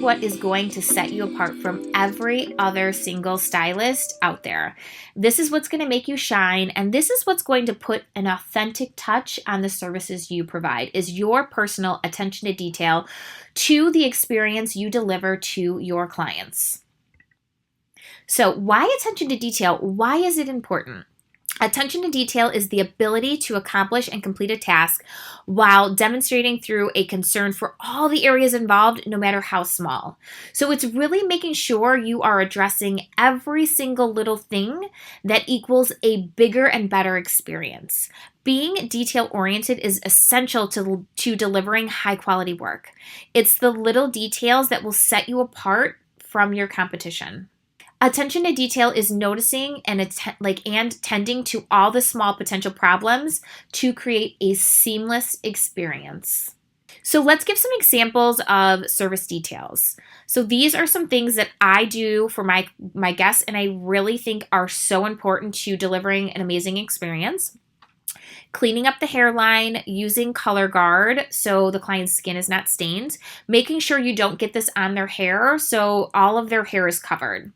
what is going to set you apart from every other single stylist out there. This is what's going to make you shine, and this is what's going to put an authentic touch on the services you provide, is your personal attention to detail to the experience you deliver to your clients. So why attention to detail? Why is it important? Attention to detail is the ability to accomplish and complete a task while demonstrating through a concern for all the areas involved, no matter how small. So it's really making sure you are addressing every single little thing that equals a bigger and better experience. Being detail-oriented is essential to delivering high-quality work. It's the little details that will set you apart from your competition. Attention to detail is noticing and tending to all the small potential problems to create a seamless experience. So let's give some examples of service details. So these are some things that I do for my guests, and I really think are so important to delivering an amazing experience. Cleaning up the hairline, using color guard so the client's skin is not stained, making sure you don't get this on their hair so all of their hair is covered.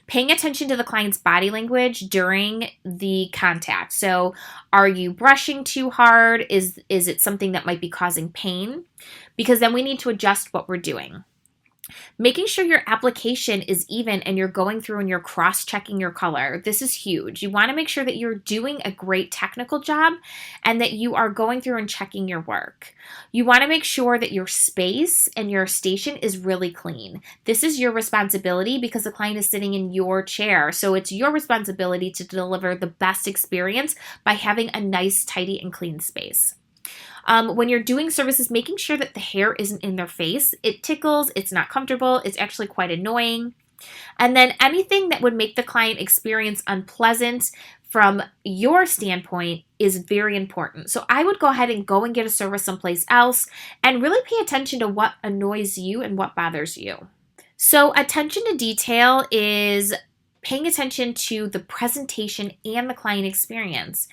Paying attention to the client's body language during the contact. So are you brushing too hard? Is it something that might be causing pain? Because then we need to adjust what we're doing. Making sure your application is even and you're going through and you're cross-checking your color. This is huge. You want to make sure that you're doing a great technical job and that you are going through and checking your work. You want to make sure that your space and your station is really clean. This is your responsibility because the client is sitting in your chair. So it's your responsibility to deliver the best experience by having a nice, tidy, and clean space. When you're doing services, making sure that the hair isn't in their face. It tickles, it's not comfortable, it's actually quite annoying. And then anything that would make the client experience unpleasant from your standpoint is very important. So I would go ahead and go and get a service someplace else and really pay attention to what annoys you and what bothers you. So attention to detail is paying attention to the presentation and the client experience.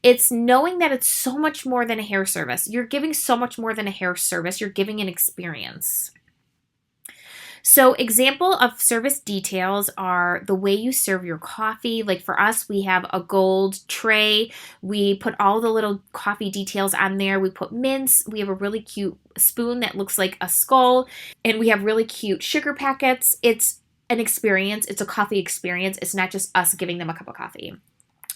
It's knowing that it's so much more than a hair service. You're giving so much more than a hair service. You're giving an experience. So example of service details are the way you serve your coffee. Like for us, we have a gold tray. We put all the little coffee details on there. We put mints. We have a really cute spoon that looks like a skull. And we have really cute sugar packets. It's an experience. It's a coffee experience. It's not just us giving them a cup of coffee.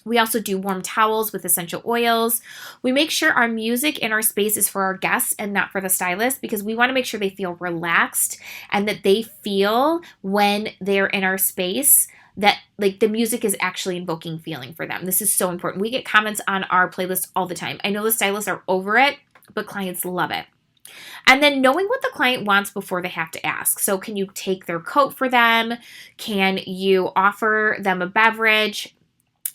We also do warm towels with essential oils. We make sure our music in our space is for our guests and not for the stylist because we want to make sure they feel relaxed and that they feel when they're in our space that like the music is actually invoking feeling for them. This is so important. We get comments on our playlist all the time. I know the stylists are over it, but clients love it. And then knowing what the client wants before they have to ask. So can you take their coat for them? Can you offer them a beverage?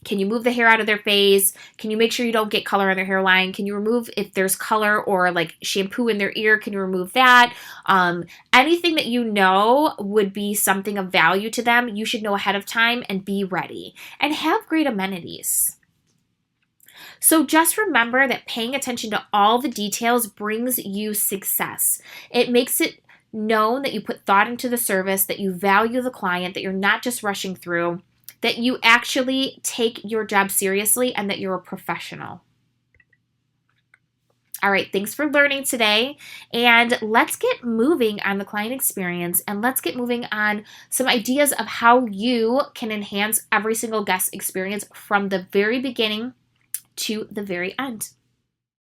Can you move the hair out of their face? Can you make sure you don't get color on their hairline? Can you remove if there's color or like shampoo in their ear? Can you remove that? Anything that you know would be something of value to them, you should know ahead of time and be ready. And have great amenities. So just remember that paying attention to all the details brings you success. It makes it known that you put thought into the service, that you value the client, that you're not just rushing through, that you actually take your job seriously, and that you're a professional. All right, thanks for learning today. And let's get moving on the client experience, and let's get moving on some ideas of how you can enhance every single guest experience from the very beginning to the very end.